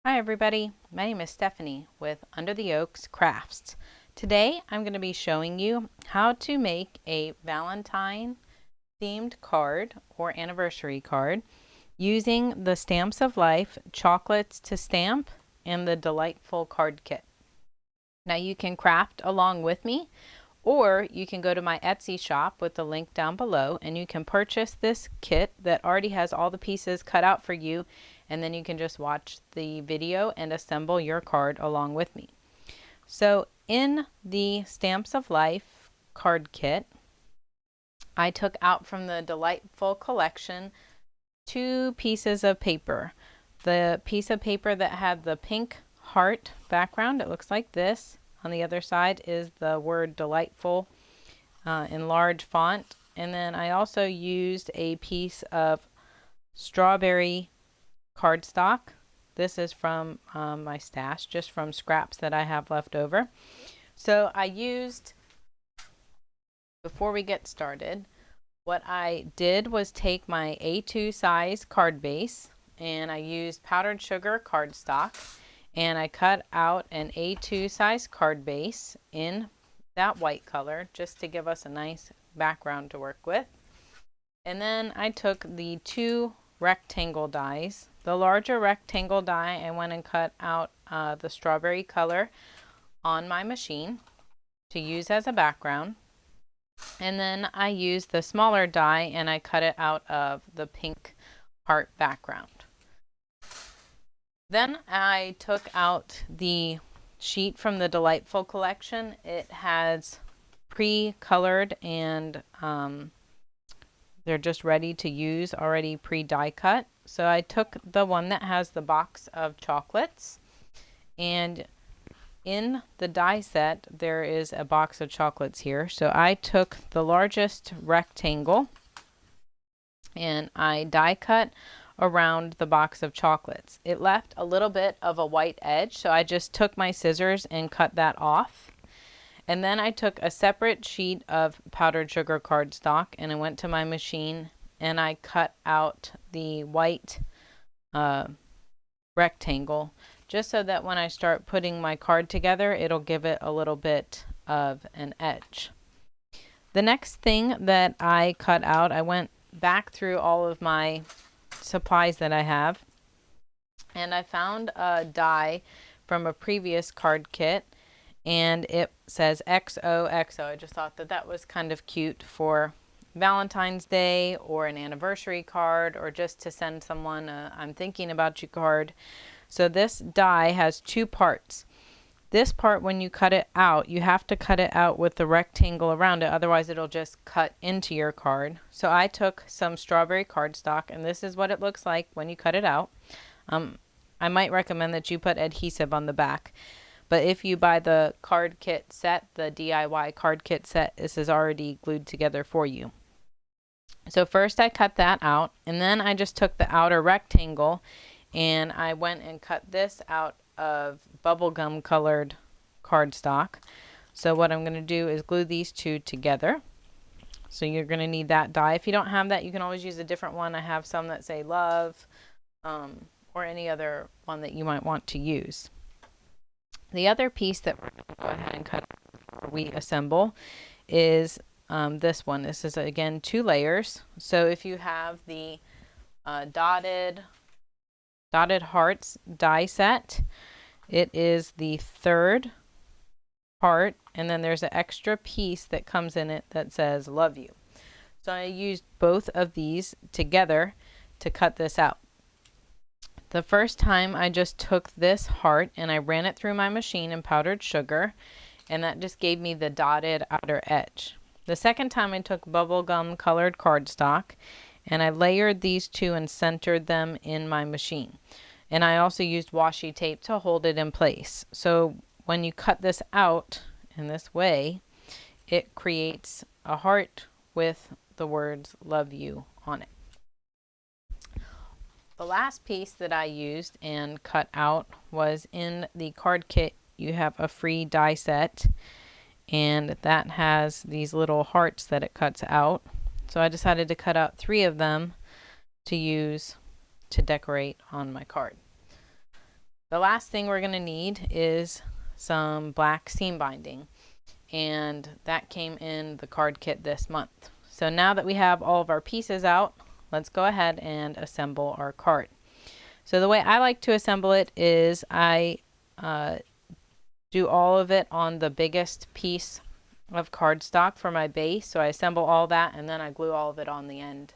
Hi everybody, my name is Stephanie with Under the Oaks Crafts. Today I'm going to be showing you how to make a Valentine themed card or anniversary card using the Stamps of Life chocolates to stamp and the Delightful card kit. Now you can craft along with me, or you can go to my Etsy shop with the link down below and you can purchase this kit that already has all the pieces cut out for you, and then you can just watch the video and assemble your card along with me. So in the Stamps of Life card kit, I took out from the Delightful collection 2 pieces of paper. The piece of paper that had the pink heart background, it looks like this. On the other side is the word Delightful in large font. And then I also used a piece of strawberry cardstock. This is from my stash, just from scraps that I have left over. So I used, before we get started, what I did was take my A2 size card base and I used powdered sugar cardstock, and I cut out an A2 size card base in that white color just to give us a nice background to work with. And then I took the 2 rectangle dies. The larger rectangle die, I went and cut out the strawberry color on my machine to use as a background. And then I used the smaller die and I cut it out of the pink heart background. Then I took out the sheet from the Delightful collection. It has pre-colored and they're just ready to use, already pre-die cut. So I took the one that has the box of chocolates, and in the die set there is a box of chocolates here. So I took the largest rectangle and I die cut around the box of chocolates. It left a little bit of a white edge, so I just took my scissors and cut that off. And then I took a separate sheet of powdered sugar cardstock and I went to my machine and I cut out the white rectangle, just so that when I start putting my card together, it'll give it a little bit of an edge. The next thing that I cut out, I went back through all of my supplies that I have, and I found a die from a previous card kit, and it says XOXO. I just thought that that was kind of cute for Valentine's Day or an anniversary card, or just to send someone a I'm thinking about you card. So this die has 2 parts. This part, when you cut it out, you have to cut it out with the rectangle around it, otherwise it'll just cut into your card. So I took some strawberry cardstock, and this is what it looks like when you cut it out. I might recommend that you put adhesive on the back, but if you buy the card kit set, the DIY card kit set, this is already glued together for you. So first I cut that out, and then I just took the outer rectangle and I went and cut this out of bubblegum colored cardstock. So what I'm going to do is glue these 2 together. So you're going to need that die. If you don't have that, you can always use a different one. I have some that say love, or any other one that you might want to use. The other piece that we're going to go ahead and cut, we assemble, is this one. This is again 2 layers. So if you have the dotted hearts die set, it is the 3rd part, and then there's an extra piece that comes in it that says love you. So I used both of these together to cut this out. The first time I just took this heart and I ran it through my machine in powdered sugar, and that just gave me the dotted outer edge. The second time I took bubblegum colored cardstock and I layered these 2 and centered them in my machine. And I also used washi tape to hold it in place. So when you cut this out in this way, it creates a heart with the words love you on it. The last piece that I used and cut out was in the card kit. You have a free die set, and that has these little hearts that it cuts out. So I decided to cut out 3 of them to use to decorate on my card. The last thing we're going to need is some black seam binding, and that came in the card kit this month. So now that we have all of our pieces out, let's go ahead and assemble our card. So the way I like to assemble it is I do all of it on the biggest piece of cardstock for my base. So I assemble all that and then I glue all of it on the end,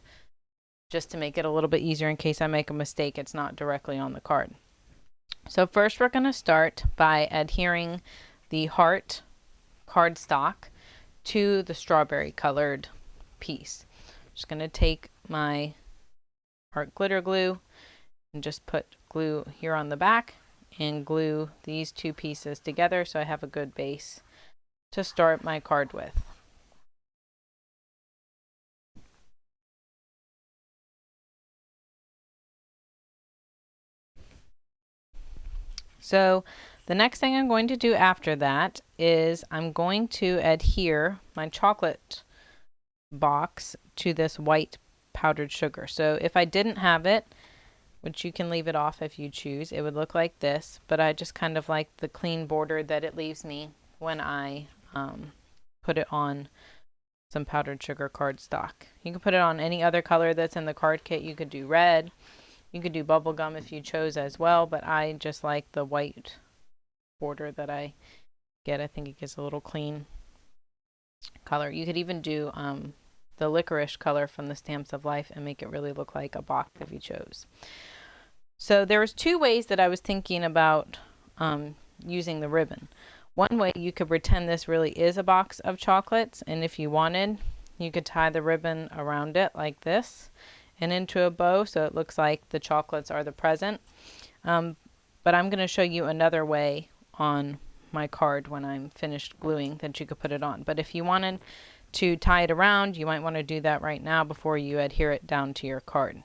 just to make it a little bit easier in case I make a mistake, it's not directly on the card. So first we're going to start by adhering the heart cardstock to the strawberry colored piece. I'm just going to take my art glitter glue and just put glue here on the back and glue these two pieces together so I have a good base to start my card with. So the next thing I'm going to do after that is I'm going to adhere my chocolate box to this white powdered sugar. So if I didn't have it, which you can leave it off if you choose, it would look like this, but I just kind of like the clean border that it leaves me when I put it on some powdered sugar cardstock. You can put it on any other color that's in the card kit. You could do red. You could do bubble gum if you chose as well, but I just like the white border that I get. I think it gives a little clean color. You could even do the licorice color from the Stamps of Life and make it really look like a box if you chose. So there was two ways that I was thinking about using the ribbon. One way, you could pretend this really is a box of chocolates, and if you wanted, you could tie the ribbon around it like this and into a bow so it looks like the chocolates are the present. But I'm going to show you another way on my card when I'm finished gluing that you could put it on. But if you wanted to tie it around, you might want to do that right now before you adhere it down to your card.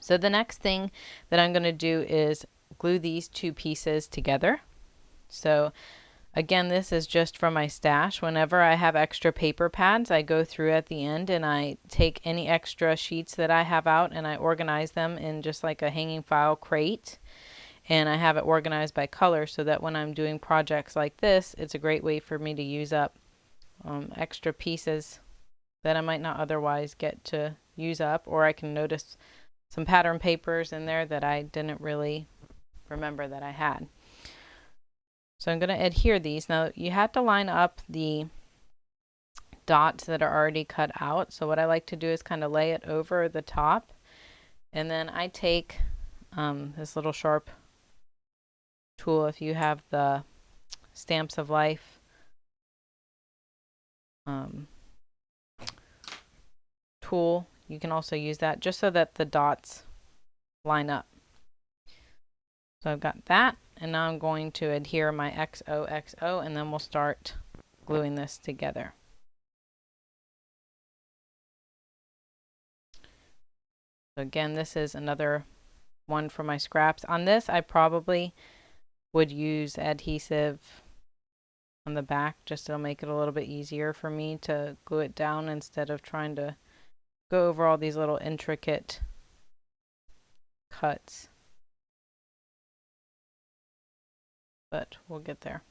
So the next thing that I'm going to do is glue these two pieces together. So again, this is just from my stash. Whenever I have extra paper pads, I go through at the end and I take any extra sheets that I have out and I organize them in just like a hanging file crate. And I have it organized by color so that when I'm doing projects like this, it's a great way for me to use up extra pieces that I might not otherwise get to use up, or I can notice some pattern papers in there that I didn't really remember that I had. So I'm going to adhere these. Now you have to line up the dots that are already cut out. So what I like to do is kind of lay it over the top, and then I take this little sharp tool. If you have the Stamps of Life tool, you can also use that just so that the dots line up. So I've got that, and now I'm going to adhere my XOXO, and then we'll start gluing this together. So again, this is another one for my scraps. On this, I probably would use adhesive on the back, just to make it a little bit easier for me to glue it down instead of trying to go over all these little intricate cuts. But we'll get there.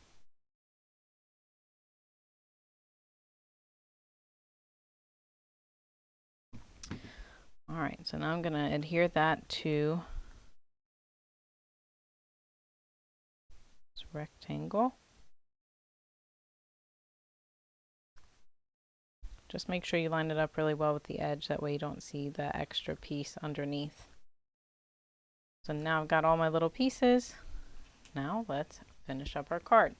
All right, so now I'm going to adhere that to this rectangle. Just make sure you line it up really well with the edge, that way you don't see the extra piece underneath. So now I've got all my little pieces. Now let's finish up our card.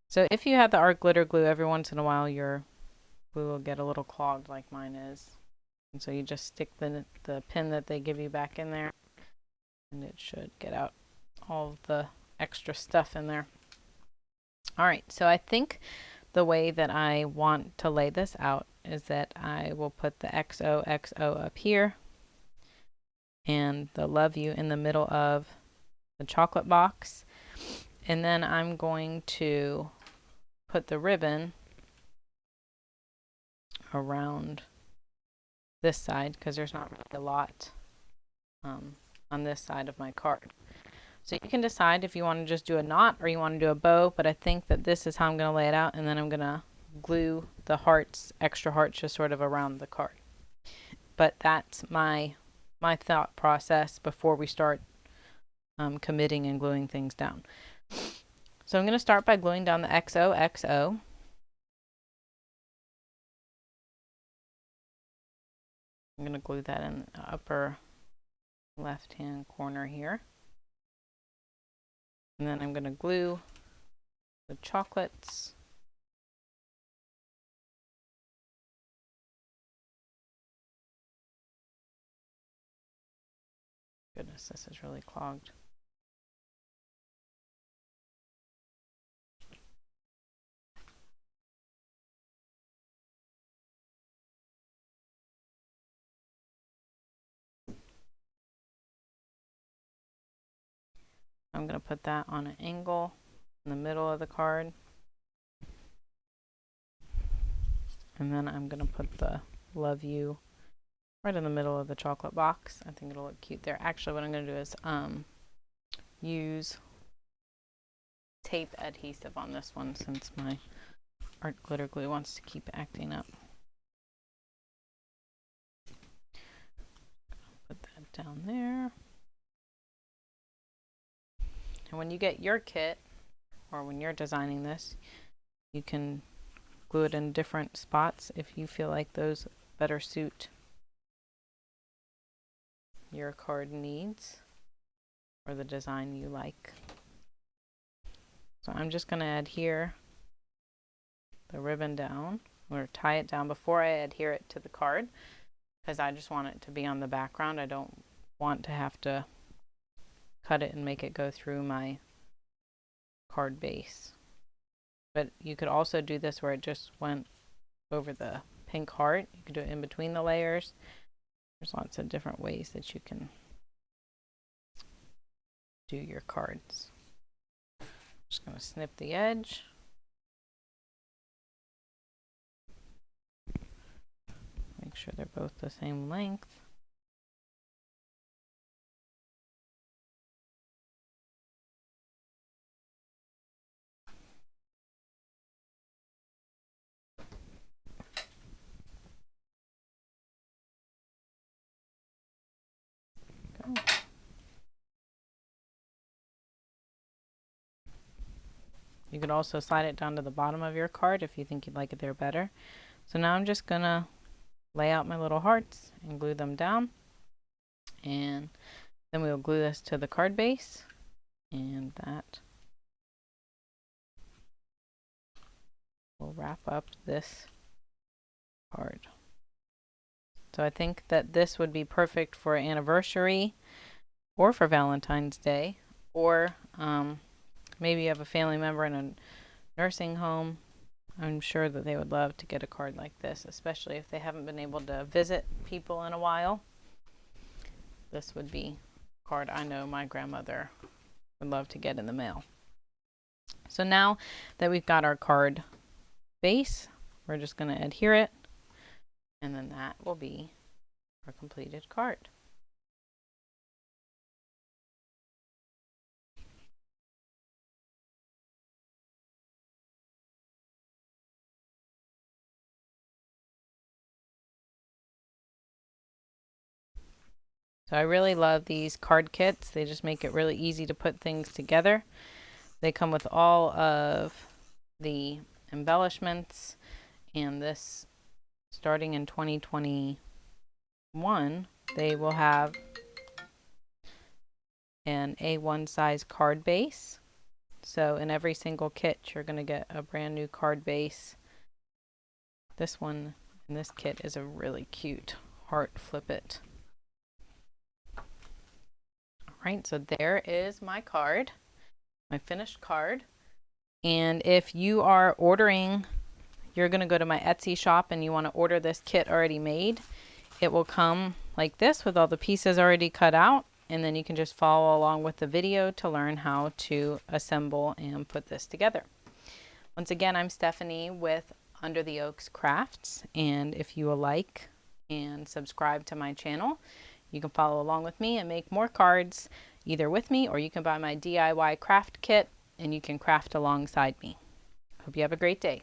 So if you have the art glitter glue, every once in a while your glue will get a little clogged like mine is. And so you just stick the pin that they give you back in there, and it should get out all of the extra stuff in there. All right, so I think the way that I want to lay this out is that I will put the XOXO up here and the love you in the middle of the chocolate box. And then I'm going to put the ribbon around this side because there's not really a lot on this side of my card. So you can decide if you want to just do a knot or you want to do a bow, but I think that this is how I'm going to lay it out, and then I'm going to glue the hearts, extra hearts, just sort of around the card. But that's my thought process before we start committing and gluing things down. So I'm going to start by gluing down the XOXO. I'm going to glue that in the upper left-hand corner here. And then I'm going to glue the chocolates. Goodness, this is really clogged. I'm going to put that on an angle in the middle of the card. And then I'm going to put the love you right in the middle of the chocolate box. I think it'll look cute there. Actually, what I'm going to do is use tape adhesive on this one since my art glitter glue wants to keep acting up. Put that down there. And when you get your kit, or when you're designing this, you can glue it in different spots if you feel like those better suit your card needs or the design you like. So I'm just going to adhere the ribbon down, or tie it down before I adhere it to the card, because I just want it to be on the background. I don't want to have to cut it and make it go through my card base. But you could also do this where it just went over the pink heart. You could do it in between the layers. There's lots of different ways that you can do your cards. Just going to snip the edge. Make sure they're both the same length. Go. You could also slide it down to the bottom of your card if you think you'd like it there better. So now I'm just going to lay out my little hearts and glue them down. And then we'll glue this to the card base. And that will wrap up this card. So I think that this would be perfect for anniversary or for Valentine's Day, or maybe you have a family member in a nursing home. I'm sure that they would love to get a card like this, especially if they haven't been able to visit people in a while. This would be a card I know my grandmother would love to get in the mail. So now that we've got our card base, we're just going to adhere it, and then that will be our completed card. So I really love these card kits. They just make it really easy to put things together. They come with all of the embellishments, and this, starting in 2021, they will have an A1 size card base. So in every single kit, you're going to get a brand new card base. This one in this kit is a really cute heart flip it. Alright, so there is my card, my finished card. And if you are ordering, you're going to go to my Etsy shop and you want to order this kit already made, it will come like this with all the pieces already cut out, and then you can just follow along with the video to learn how to assemble and put this together. Once again, I'm Stephanie with Under the Oaks Crafts, and if you will like and subscribe to my channel, you can follow along with me and make more cards either with me, or you can buy my DIY craft kit and you can craft alongside me. Hope you have a great day.